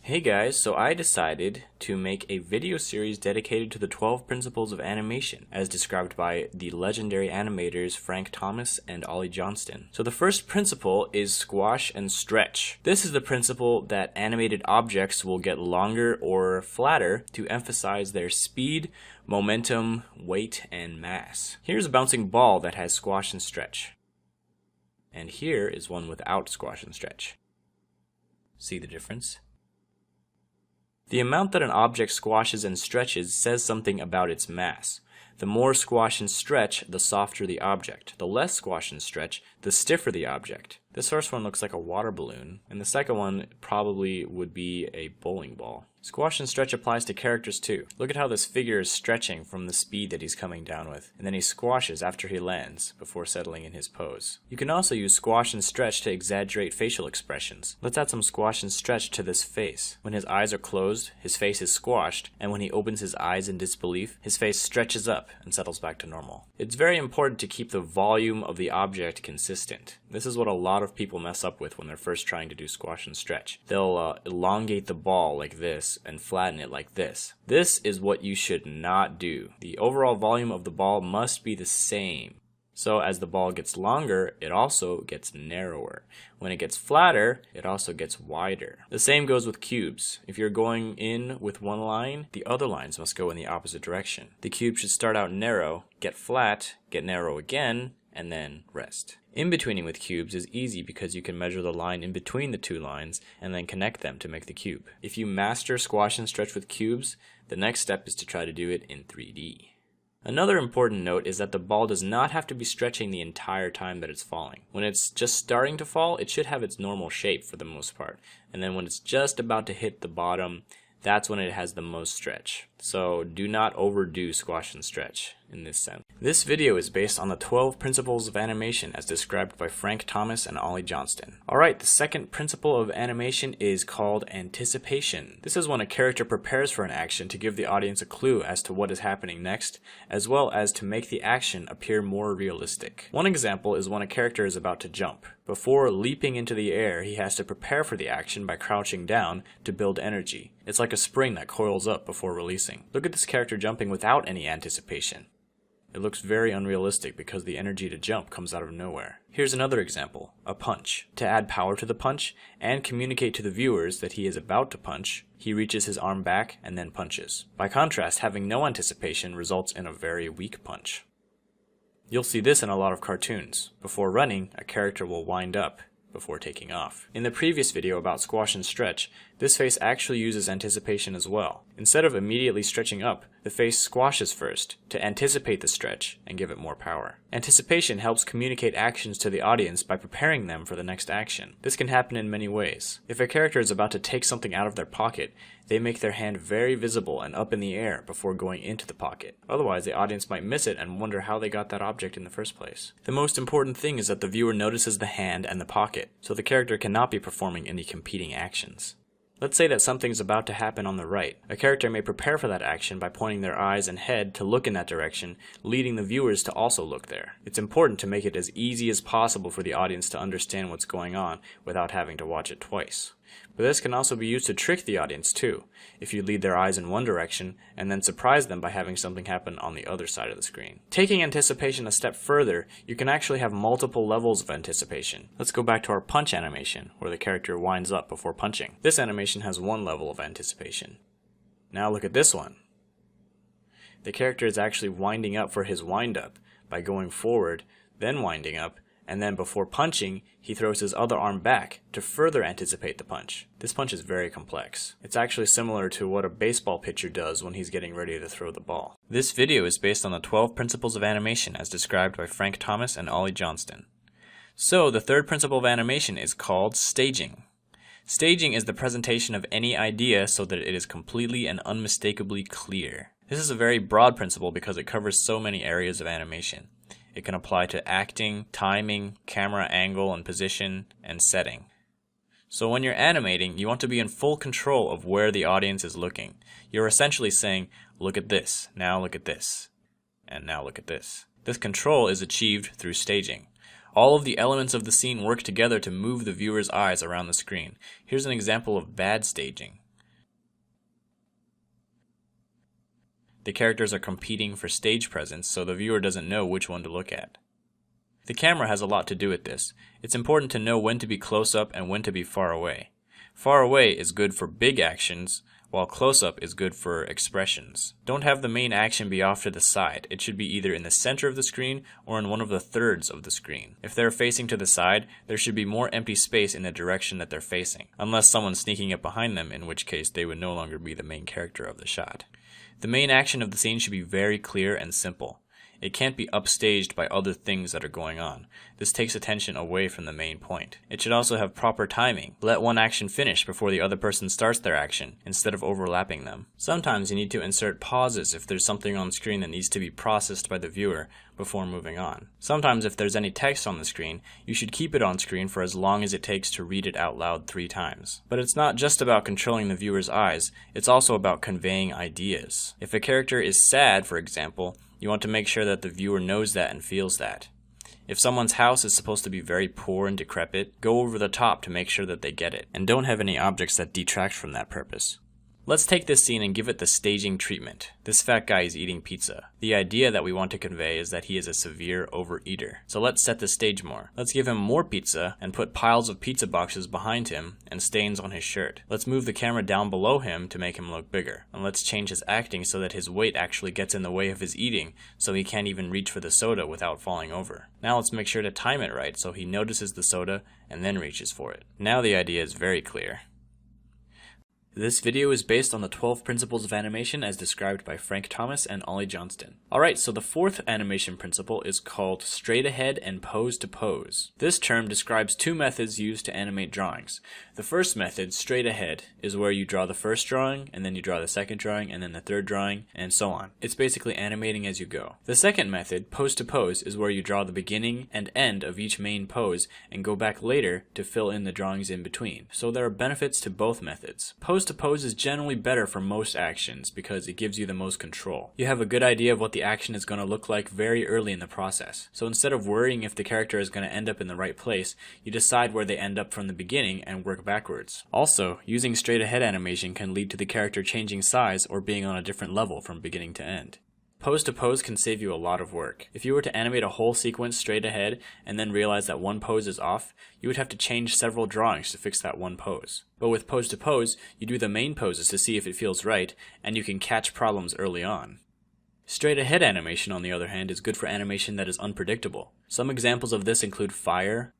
Hey guys, so I decided to make a video series dedicated to the 12 principles of animation, as described by the legendary animators Frank Thomas and Ollie Johnston. So the first principle is squash and stretch. This is the principle that animated objects will get longer or flatter to emphasize their speed, momentum, weight, and mass. Here's a bouncing ball that has squash and stretch. And here is one without squash and stretch. See the difference? The amount that an object squashes and stretches says something about its mass. The more squash and stretch, the softer the object. The less squash and stretch, the stiffer the object. This first one looks like a water balloon, and the second one probably would be a bowling ball. Squash and stretch applies to characters too. Look at how this figure is stretching from the speed that he's coming down with, and then he squashes after he lands before settling in his pose. You can also use squash and stretch to exaggerate facial expressions. Let's add some squash and stretch to this face. When his eyes are closed, his face is squashed, and when he opens his eyes in disbelief, his face stretches up and settles back to normal. It's very important to keep the volume of the object consistent. This is what a lot of people mess up with when they're first trying to do squash and stretch. They'll elongate the ball like this and flatten it like this. This is what you should not do. The overall volume of the ball must be the same. So as the ball gets longer, it also gets narrower. When it gets flatter, it also gets wider. The same goes with cubes. If you're going in with one line, the other lines must go in the opposite direction. The cube should start out narrow, get flat, get narrow again, and then rest. In-betweening with cubes is easy because you can measure the line in between the two lines and then connect them to make the cube. If you master squash and stretch with cubes, the next step is to try to do it in 3D. Another important note is that the ball does not have to be stretching the entire time that it's falling. When it's just starting to fall, it should have its normal shape for the most part. And then when it's just about to hit the bottom, that's when it has the most stretch. So do not overdo squash and stretch in this sense. This video is based on the 12 principles of animation as described by Frank Thomas and Ollie Johnston. Alright, the second principle of animation is called anticipation. This is when a character prepares for an action to give the audience a clue as to what is happening next, as well as to make the action appear more realistic. One example is when a character is about to jump. Before leaping into the air, he has to prepare for the action by crouching down to build energy. It's like a spring that coils up before releasing. Look at this character jumping without any anticipation. It looks very unrealistic because the energy to jump comes out of nowhere. Here's another example, a punch. To add power to the punch and communicate to the viewers that he is about to punch, he reaches his arm back and then punches. By contrast, having no anticipation results in a very weak punch. You'll see this in a lot of cartoons. Before running, a character will wind up before taking off. In the previous video about squash and stretch, this face actually uses anticipation as well. Instead of immediately stretching up, the face squashes first to anticipate the stretch and give it more power. Anticipation helps communicate actions to the audience by preparing them for the next action. This can happen in many ways. If a character is about to take something out of their pocket, they make their hand very visible and up in the air before going into the pocket. Otherwise, the audience might miss it and wonder how they got that object in the first place. The most important thing is that the viewer notices the hand and the pocket, so the character cannot be performing any competing actions. Let's say that something's about to happen on the right. A character may prepare for that action by pointing their eyes and head to look in that direction, leading the viewers to also look there. It's important to make it as easy as possible for the audience to understand what's going on without having to watch it twice. But this can also be used to trick the audience too, if you lead their eyes in one direction and then surprise them by having something happen on the other side of the screen. Taking anticipation a step further, you can actually have multiple levels of anticipation. Let's go back to our punch animation, where the character winds up before punching. This animation has one level of anticipation. Now look at this one. The character is actually winding up for his wind-up by going forward, then winding up, and then before punching, he throws his other arm back to further anticipate the punch. This punch is very complex. It's actually similar to what a baseball pitcher does when he's getting ready to throw the ball. This video is based on the 12 principles of animation as described by Frank Thomas and Ollie Johnston. So the third principle of animation is called staging. Staging is the presentation of any idea so that it is completely and unmistakably clear. This is a very broad principle because it covers so many areas of animation. It can apply to acting, timing, camera angle and position, and setting. So when you're animating, you want to be in full control of where the audience is looking. You're essentially saying, look at this, now look at this, and now look at this. This control is achieved through staging. All of the elements of the scene work together to move the viewer's eyes around the screen. Here's an example of bad staging. The characters are competing for stage presence, so the viewer doesn't know which one to look at. The camera has a lot to do with this. It's important to know when to be close up and when to be far away. Far away is good for big actions, while close up is good for expressions. Don't have the main action be off to the side. It should be either in the center of the screen or in one of the thirds of the screen. If they're facing to the side, there should be more empty space in the direction that they're facing, unless someone's sneaking up behind them, in which case they would no longer be the main character of the shot. The main action of the scene should be very clear and simple. It can't be upstaged by other things that are going on. This takes attention away from the main point. It should also have proper timing. Let one action finish before the other person starts their action, instead of overlapping them. Sometimes you need to insert pauses if there's something on screen that needs to be processed by the viewer before moving on. Sometimes if there's any text on the screen, you should keep it on screen for as long as it takes to read it out loud 3 times. But it's not just about controlling the viewer's eyes, it's also about conveying ideas. If a character is sad, for example, you want to make sure that the viewer knows that and feels that. If someone's house is supposed to be very poor and decrepit, go over the top to make sure that they get it, and don't have any objects that detract from that purpose. Let's take this scene and give it the staging treatment. This fat guy is eating pizza. The idea that we want to convey is that he is a severe overeater. So let's set the stage more. Let's give him more pizza and put piles of pizza boxes behind him and stains on his shirt. Let's move the camera down below him to make him look bigger. And let's change his acting so that his weight actually gets in the way of his eating, so he can't even reach for the soda without falling over. Now let's make sure to time it right so he notices the soda and then reaches for it. Now the idea is very clear. This video is based on the 12 principles of animation as described by Frank Thomas and Ollie Johnston. Alright, so the 4th animation principle is called straight ahead and pose to pose. This term describes 2 methods used to animate drawings. The first method, straight ahead, is where you draw the first drawing, and then you draw the second drawing, and then the third drawing, and so on. It's basically animating as you go. The second method, pose to pose, is where you draw the beginning and end of each main pose and go back later to fill in the drawings in between. So there are benefits to both methods. Pose to pose is generally better for most actions because it gives you the most control. You have a good idea of what the action is going to look like very early in the process. So instead of worrying if the character is going to end up in the right place, you decide where they end up from the beginning and work backwards. Also, using straight ahead animation can lead to the character changing size or being on a different level from beginning to end. Pose to pose can save you a lot of work. If you were to animate a whole sequence straight ahead and then realize that one pose is off, you would have to change several drawings to fix that one pose. But with pose to pose, you do the main poses to see if it feels right, and you can catch problems early on. Straight ahead animation, on the other hand, is good for animation that is unpredictable. Some examples of this include fire,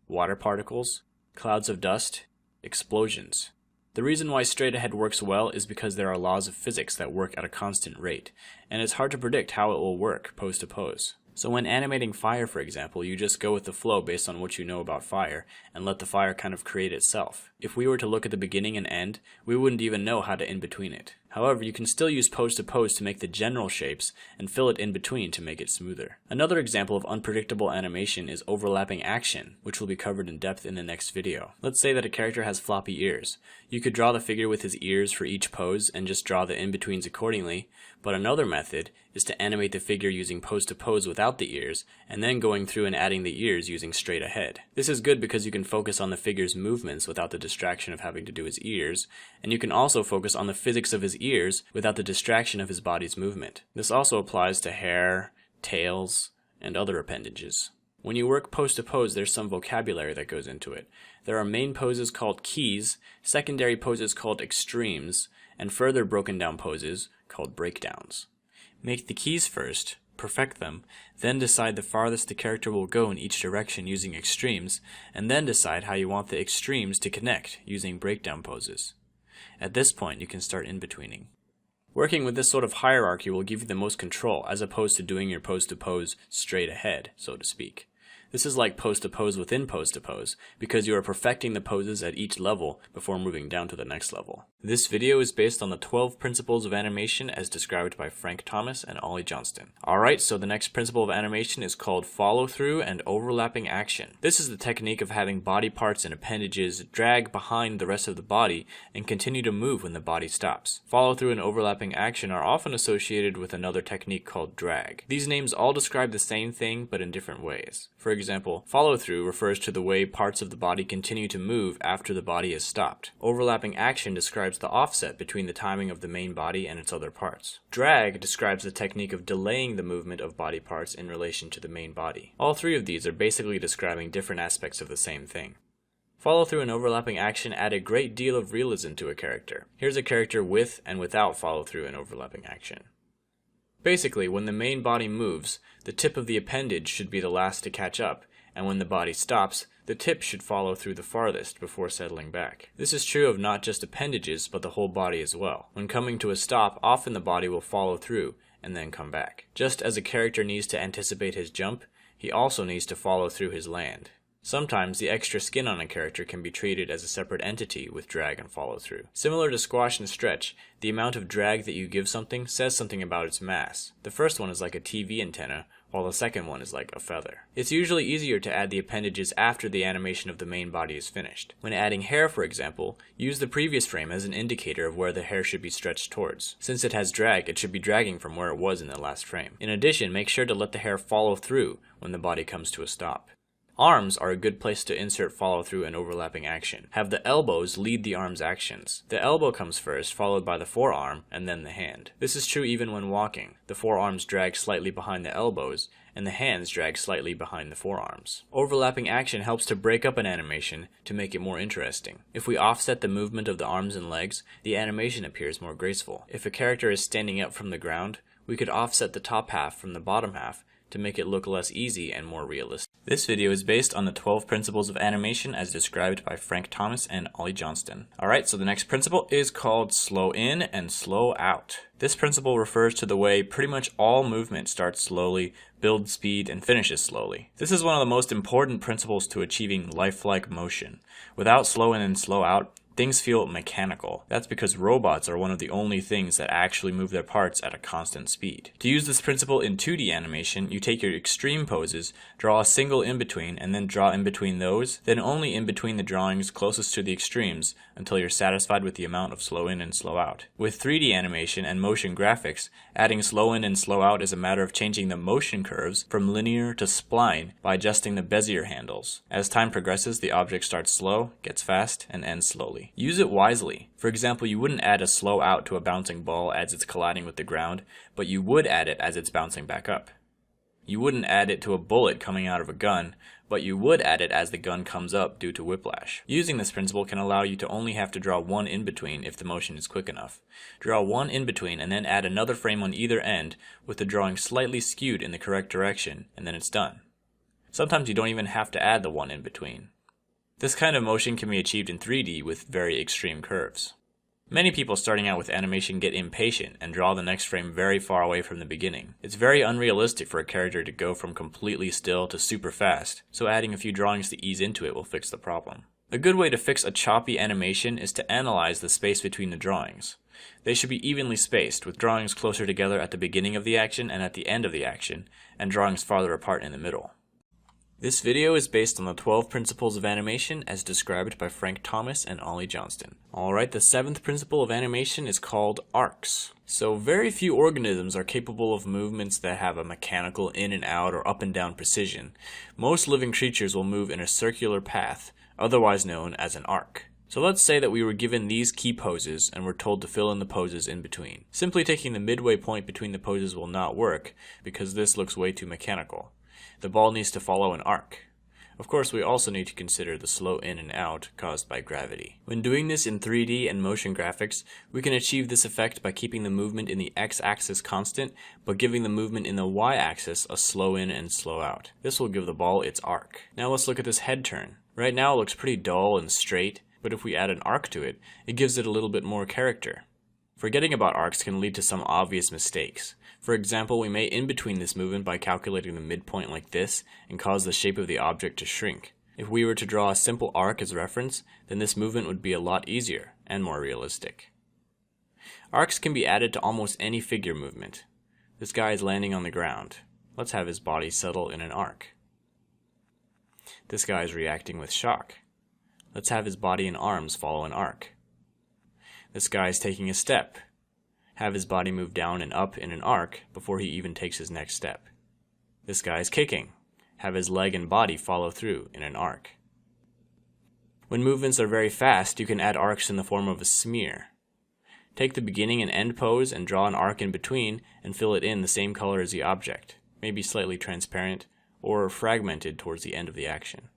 water particles, clouds of dust, explosions. The reason why straight ahead works well is because there are laws of physics that work at a constant rate, and it's hard to predict how it will work pose to pose. So when animating fire, for example, you just go with the flow based on what you know about fire, and let the fire kind of create itself. If we were to look at the beginning and end, we wouldn't even know how to in-between it. However, you can still use pose to pose to make the general shapes, and fill it in between to make it smoother. Another example of unpredictable animation is overlapping action, which will be covered in depth in the next video. Let's say that a character has floppy ears. You could draw the figure with his ears for each pose, and just draw the in-betweens accordingly, but another method is to animate the figure using pose to pose without the ears, and then going through and adding the ears using straight ahead. This is good because you can focus on the figure's movements without the distraction of having to do his ears, and you can also focus on the physics of his ears without the distraction of his body's movement. This also applies to hair, tails, and other appendages. When you work pose to pose, there's some vocabulary that goes into it. There are main poses called keys, secondary poses called extremes, and further broken down poses called breakdowns. Make the keys first, perfect them, then decide the farthest the character will go in each direction using extremes, and then decide how you want the extremes to connect using breakdown poses. At this point, you can start in-betweening. Working with this sort of hierarchy will give you the most control, as opposed to doing your pose to pose straight ahead, so to speak. This is like pose to pose within pose to pose, because you are perfecting the poses at each level before moving down to the next level. This video is based on the 12 principles of animation as described by Frank Thomas and Ollie Johnston. Alright, so the next principle of animation is called follow through and overlapping action. This is the technique of having body parts and appendages drag behind the rest of the body and continue to move when the body stops. Follow through and overlapping action are often associated with another technique called drag. These names all describe the same thing but in different ways. For example, follow-through refers to the way parts of the body continue to move after the body is stopped. Overlapping action describes the offset between the timing of the main body and its other parts. Drag describes the technique of delaying the movement of body parts in relation to the main body. All three of these are basically describing different aspects of the same thing. Follow-through and overlapping action add a great deal of realism to a character. Here's a character with and without follow-through and overlapping action. Basically, when the main body moves, the tip of the appendage should be the last to catch up, and when the body stops, the tip should follow through the farthest before settling back. This is true of not just appendages, but the whole body as well. When coming to a stop, often the body will follow through and then come back. Just as a character needs to anticipate his jump, he also needs to follow through his land. Sometimes the extra skin on a character can be treated as a separate entity with drag and follow-through. Similar to squash and stretch, the amount of drag that you give something says something about its mass. The first one is like a TV antenna, while the second one is like a feather. It's usually easier to add the appendages after the animation of the main body is finished. When adding hair, for example, use the previous frame as an indicator of where the hair should be stretched towards. Since it has drag, it should be dragging from where it was in the last frame. In addition, make sure to let the hair follow through when the body comes to a stop. Arms are a good place to insert follow-through and overlapping action. Have the elbows lead the arm's actions. The elbow comes first, followed by the forearm, and then the hand. This is true even when walking. The forearms drag slightly behind the elbows, and the hands drag slightly behind the forearms. Overlapping action helps to break up an animation to make it more interesting. If we offset the movement of the arms and legs, the animation appears more graceful. If a character is standing up from the ground, we could offset the top half from the bottom half to make it look less easy and more realistic. This video is based on the 12 principles of animation as described by Frank Thomas and Ollie Johnston. Alright, so the next principle is called slow in and slow out. This principle refers to the way pretty much all movement starts slowly, builds speed, and finishes slowly. This is one of the most important principles to achieving lifelike motion. Without slow in and slow out, things feel mechanical. That's because robots are one of the only things that actually move their parts at a constant speed. To use this principle in 2D animation, you take your extreme poses, draw a single in-between, and then draw in between those, then only in between the drawings closest to the extremes until you're satisfied with the amount of slow in and slow out. With 3D animation and motion graphics, adding slow in and slow out is a matter of changing the motion curves from linear to spline by adjusting the Bezier handles. As time progresses, the object starts slow, gets fast, and ends slowly. Use it wisely. For example, you wouldn't add a slow out to a bouncing ball as it's colliding with the ground, but you would add it as it's bouncing back up. You wouldn't add it to a bullet coming out of a gun, but you would add it as the gun comes up due to whiplash. Using this principle can allow you to only have to draw one in-between if the motion is quick enough. Draw one in-between and then add another frame on either end with the drawing slightly skewed in the correct direction, and then it's done. Sometimes you don't even have to add the one in-between. This kind of motion can be achieved in 3D with very extreme curves. Many people starting out with animation get impatient and draw the next frame very far away from the beginning. It's very unrealistic for a character to go from completely still to super fast, so adding a few drawings to ease into it will fix the problem. A good way to fix a choppy animation is to analyze the space between the drawings. They should be evenly spaced, with drawings closer together at the beginning of the action and at the end of the action, and drawings farther apart in the middle. This video is based on the 12 principles of animation as described by Frank Thomas and Ollie Johnston. Alright, the 7th principle of animation is called arcs. So very few organisms are capable of movements that have a mechanical in and out or up and down precision. Most living creatures will move in a circular path, otherwise known as an arc. So let's say that we were given these key poses and were told to fill in the poses in between. Simply taking the midway point between the poses will not work because this looks way too mechanical. The ball needs to follow an arc. Of course, we also need to consider the slow in and out caused by gravity. When doing this in 3D and motion graphics, we can achieve this effect by keeping the movement in the x-axis constant, but giving the movement in the y-axis a slow in and slow out. This will give the ball its arc. Now let's look at this head turn. Right now it looks pretty dull and straight, but if we add an arc to it, it gives it a little bit more character. Forgetting about arcs can lead to some obvious mistakes. For example, we may in-between this movement by calculating the midpoint like this and cause the shape of the object to shrink. If we were to draw a simple arc as reference, then this movement would be a lot easier and more realistic. Arcs can be added to almost any figure movement. This guy is landing on the ground. Let's have his body settle in an arc. This guy is reacting with shock. Let's have his body and arms follow an arc. This guy is taking a step. Have his body move down and up in an arc before he even takes his next step. This guy is kicking. have his leg and body follow through in an arc. When movements are very fast, you can add arcs in the form of a smear. Take the beginning and end pose and draw an arc in between and fill it in the same color as the object, maybe slightly transparent or fragmented towards the end of the action.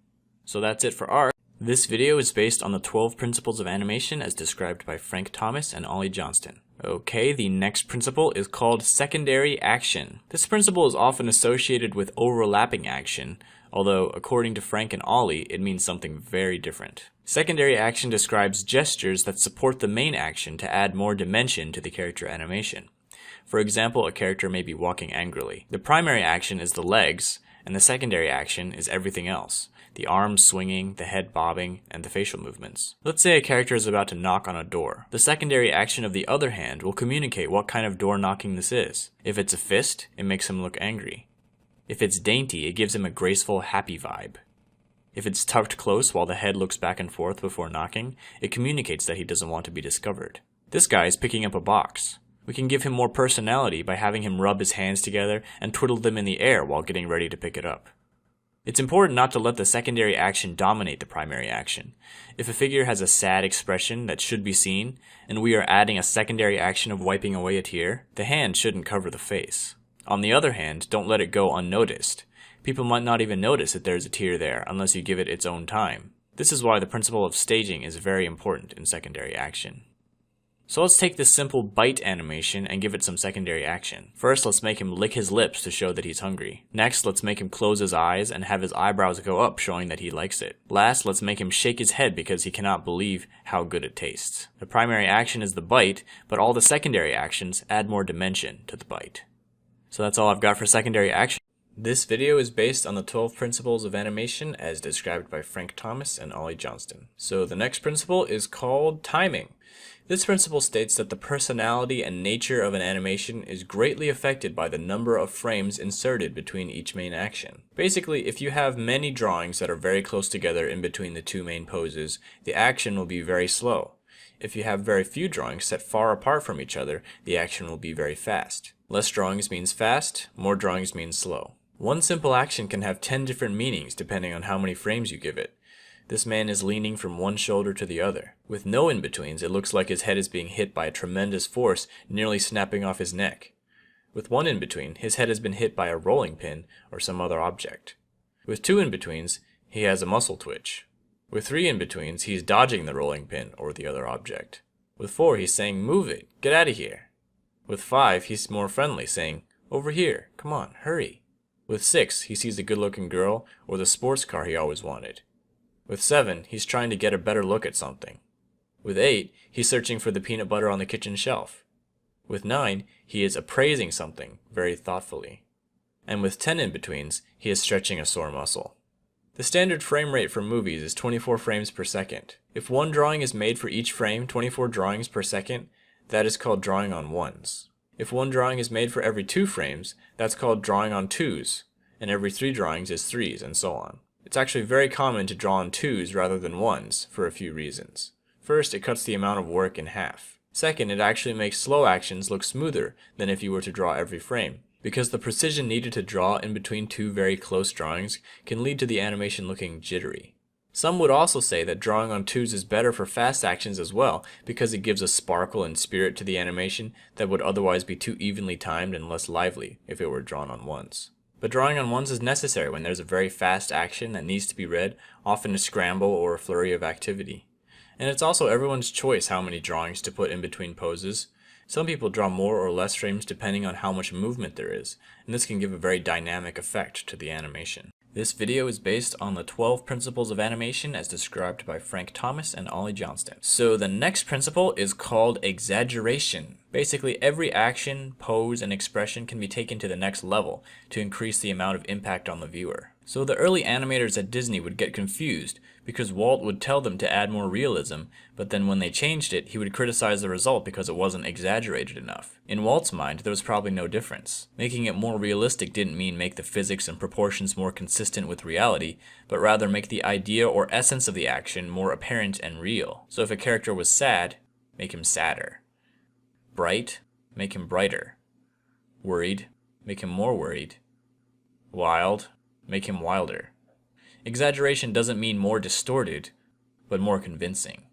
So that's it for art. This video is based on the 12 principles of animation as described by Frank Thomas and Ollie Johnston. Okay, the next principle is called secondary action. This principle is often associated with overlapping action, although according to Frank and Ollie, it means something very different. Secondary action describes gestures that support the main action to add more dimension to the character animation. For example, a character may be walking angrily. The primary action is the legs, and the secondary action is everything else. The arms swinging, the head bobbing, and the facial movements. Let's say a character is about to knock on a door. The secondary action of the other hand will communicate what kind of door knocking this is. If it's a fist, it makes him look angry. If it's dainty, it gives him a graceful, happy vibe. If it's tucked close while the head looks back and forth before knocking, it communicates that he doesn't want to be discovered. This guy is picking up a box. We can give him more personality by having him rub his hands together and twiddle them in the air while getting ready to pick it up. It's important not to let the secondary action dominate the primary action. If a figure has a sad expression that should be seen, and we are adding a secondary action of wiping away a tear, the hand shouldn't cover the face. On the other hand, don't let it go unnoticed. People might not even notice that there's a tear there unless you give it its own time. This is why the principle of staging is very important in secondary action. So let's take this simple bite animation and give it some secondary action. First, let's make him lick his lips to show that he's hungry. Next, let's make him close his eyes and have his eyebrows go up, showing that he likes it. Last, let's make him shake his head because he cannot believe how good it tastes. The primary action is the bite, but all the secondary actions add more dimension to the bite. So that's all I've got for secondary action. This video is based on the 12 principles of animation as described by Frank Thomas and Ollie Johnston. So the next principle is called timing. This principle states that the personality and nature of an animation is greatly affected by the number of frames inserted between each main action. Basically, if you have many drawings that are very close together in between the two main poses, the action will be very slow. If you have very few drawings set far apart from each other, the action will be very fast. Less drawings means fast, more drawings means slow. One simple action can have 10 different meanings depending on how many frames you give it. This man is leaning from one shoulder to the other. With no in-betweens, it looks like his head is being hit by a tremendous force, nearly snapping off his neck. With one in-between, his head has been hit by a rolling pin or some other object. With two in-betweens, he has a muscle twitch. With three in-betweens, he's dodging the rolling pin or the other object. With four, he's saying, "Move it, get out of here." With five, he's more friendly, saying, "Over here, come on, hurry." With six, he sees a good-looking girl or the sports car he always wanted. With 7, he's trying to get a better look at something. With 8, he's searching for the peanut butter on the kitchen shelf. With 9, he is appraising something very thoughtfully. And with 10 in-betweens, he is stretching a sore muscle. The standard frame rate for movies is 24 frames per second. If one drawing is made for each frame, 24 drawings per second, that is called drawing on ones. If one drawing is made for every 2 frames, that's called drawing on twos, and every 3 drawings is threes, and so on. It's actually very common to draw on twos rather than ones for a few reasons. First, it cuts the amount of work in half. Second, it actually makes slow actions look smoother than if you were to draw every frame, because the precision needed to draw in between 2 very close drawings can lead to the animation looking jittery. Some would also say that drawing on twos is better for fast actions as well, because it gives a sparkle and spirit to the animation that would otherwise be too evenly timed and less lively if it were drawn on ones. But drawing on ones is necessary when there's a very fast action that needs to be read, often a scramble or a flurry of activity. And it's also everyone's choice how many drawings to put in between poses. Some people draw more or less frames depending on how much movement there is, and this can give a very dynamic effect to the animation. This video is based on the 12 principles of animation as described by Frank Thomas and Ollie Johnston. So the next principle is called exaggeration. Basically, every action, pose, and expression can be taken to the next level to increase the amount of impact on the viewer. So the early animators at Disney would get confused because Walt would tell them to add more realism, but then when they changed it, he would criticize the result because it wasn't exaggerated enough. In Walt's mind, there was probably no difference. Making it more realistic didn't mean make the physics and proportions more consistent with reality, but rather make the idea or essence of the action more apparent and real. So if a character was sad, make him sadder. Bright, make him brighter. Worried, make him more worried. Wild, make him wilder. Exaggeration doesn't mean more distorted, but more convincing.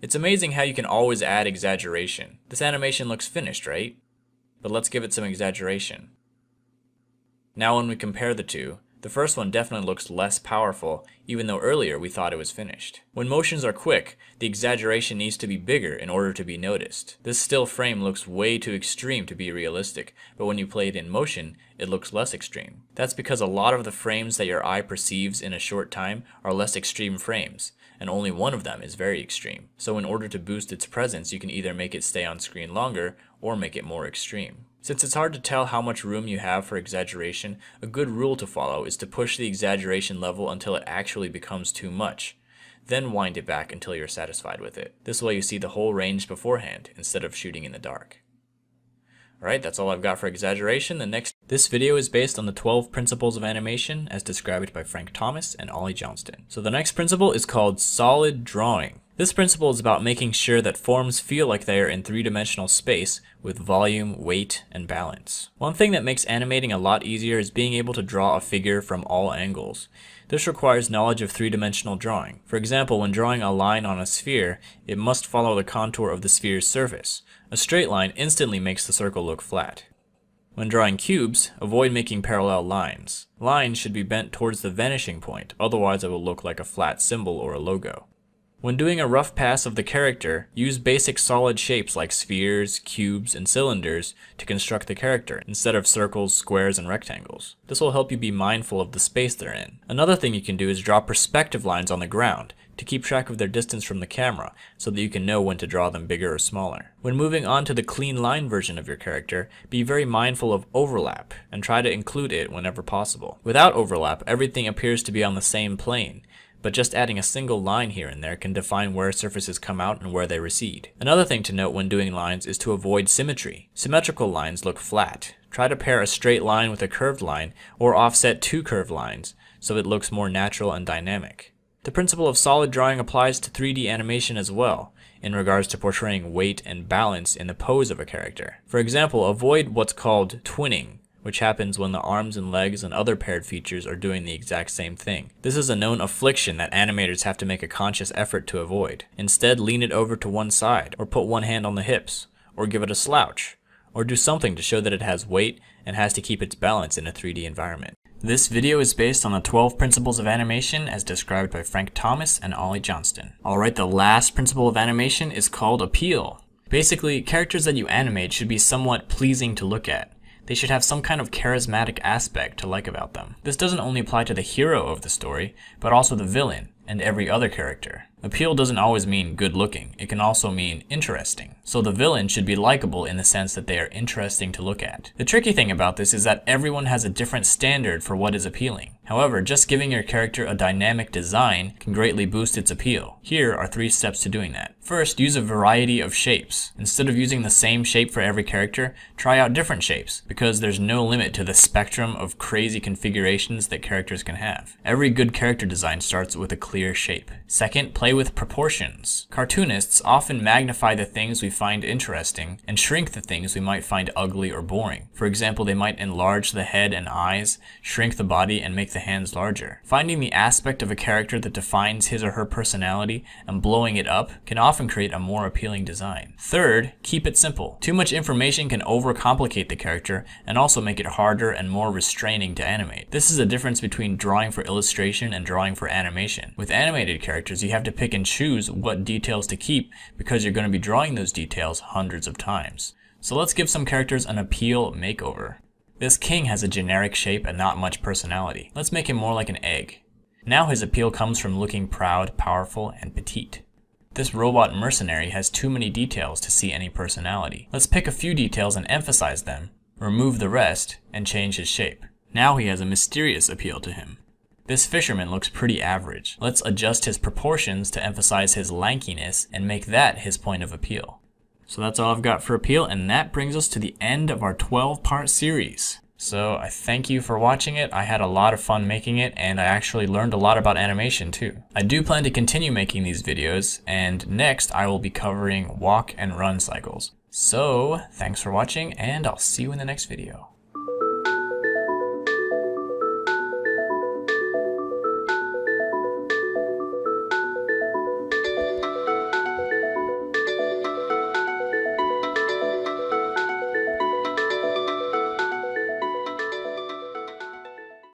It's amazing how you can always add exaggeration. This animation looks finished, right? But let's give it some exaggeration. Now when we compare the two, the first one definitely looks less powerful, even though earlier we thought it was finished. When motions are quick, the exaggeration needs to be bigger in order to be noticed. This still frame looks way too extreme to be realistic, but when you play it in motion, it looks less extreme. That's because a lot of the frames that your eye perceives in a short time are less extreme frames, and only one of them is very extreme. So in order to boost its presence, you can either make it stay on screen longer, or make it more extreme. Since it's hard to tell how much room you have for exaggeration, a good rule to follow is to push the exaggeration level until it actually becomes too much. Then wind it back until you're satisfied with it. This way you see the whole range beforehand, instead of shooting in the dark. Alright, that's all I've got for exaggeration. This video is based on the 12 principles of animation as described by Frank Thomas and Ollie Johnston. So the next principle is called solid drawing. This principle is about making sure that forms feel like they are in three-dimensional space with volume, weight, and balance. One thing that makes animating a lot easier is being able to draw a figure from all angles. This requires knowledge of three-dimensional drawing. For example, when drawing a line on a sphere, it must follow the contour of the sphere's surface. A straight line instantly makes the circle look flat. When drawing cubes, avoid making parallel lines. Lines should be bent towards the vanishing point, otherwise it will look like a flat symbol or a logo. When doing a rough pass of the character, use basic solid shapes like spheres, cubes, and cylinders to construct the character, instead of circles, squares, and rectangles. This will help you be mindful of the space they're in. Another thing you can do is draw perspective lines on the ground to keep track of their distance from the camera, so that you can know when to draw them bigger or smaller. When moving on to the clean line version of your character, be very mindful of overlap, and try to include it whenever possible. Without overlap, everything appears to be on the same plane, but just adding a single line here and there can define where surfaces come out and where they recede. Another thing to note when doing lines is to avoid symmetry. Symmetrical lines look flat. Try to pair a straight line with a curved line, or offset two curved lines, so it looks more natural and dynamic. The principle of solid drawing applies to 3D animation as well, in regards to portraying weight and balance in the pose of a character. For example, avoid what's called twinning, which happens when the arms and legs and other paired features are doing the exact same thing. This is a known affliction that animators have to make a conscious effort to avoid. Instead, lean it over to one side, or put one hand on the hips, or give it a slouch, or do something to show that it has weight and has to keep its balance in a 3D environment. This video is based on the 12 principles of animation as described by Frank Thomas and Ollie Johnston. Alright, the last principle of animation is called appeal. Basically, characters that you animate should be somewhat pleasing to look at. They should have some kind of charismatic aspect to like about them. This doesn't only apply to the hero of the story, but also the villain and every other character. Appeal doesn't always mean good looking, it can also mean interesting. So the villain should be likable in the sense that they are interesting to look at. The tricky thing about this is that everyone has a different standard for what is appealing. However, just giving your character a dynamic design can greatly boost its appeal. Here are 3 steps to doing that. First, use a variety of shapes. Instead of using the same shape for every character, try out different shapes, because there's no limit to the spectrum of crazy configurations that characters can have. Every good character design starts with a clear shape. Second, play with proportions. Cartoonists often magnify the things we find interesting and shrink the things we might find ugly or boring. For example, they might enlarge the head and eyes, shrink the body, and make the hands larger. Finding the aspect of a character that defines his or her personality and blowing it up can often create a more appealing design. Third, keep it simple. Too much information can overcomplicate the character and also make it harder and more restraining to animate. This is a difference between drawing for illustration and drawing for animation. With animated characters, you have to pick and choose what details to keep because you're going to be drawing those details hundreds of times. So let's give some characters an appeal makeover. This king has a generic shape and not much personality. Let's make him more like an egg. Now his appeal comes from looking proud, powerful, and petite. This robot mercenary has too many details to see any personality. Let's pick a few details and emphasize them, remove the rest, and change his shape. Now he has a mysterious appeal to him. This fisherman looks pretty average. Let's adjust his proportions to emphasize his lankiness and make that his point of appeal. So that's all I've got for appeal, and that brings us to the end of our 12-part series. So I thank you for watching it. I had a lot of fun making it, and I actually learned a lot about animation too. I do plan to continue making these videos, and next I will be covering walk and run cycles. So thanks for watching, and I'll see you in the next video.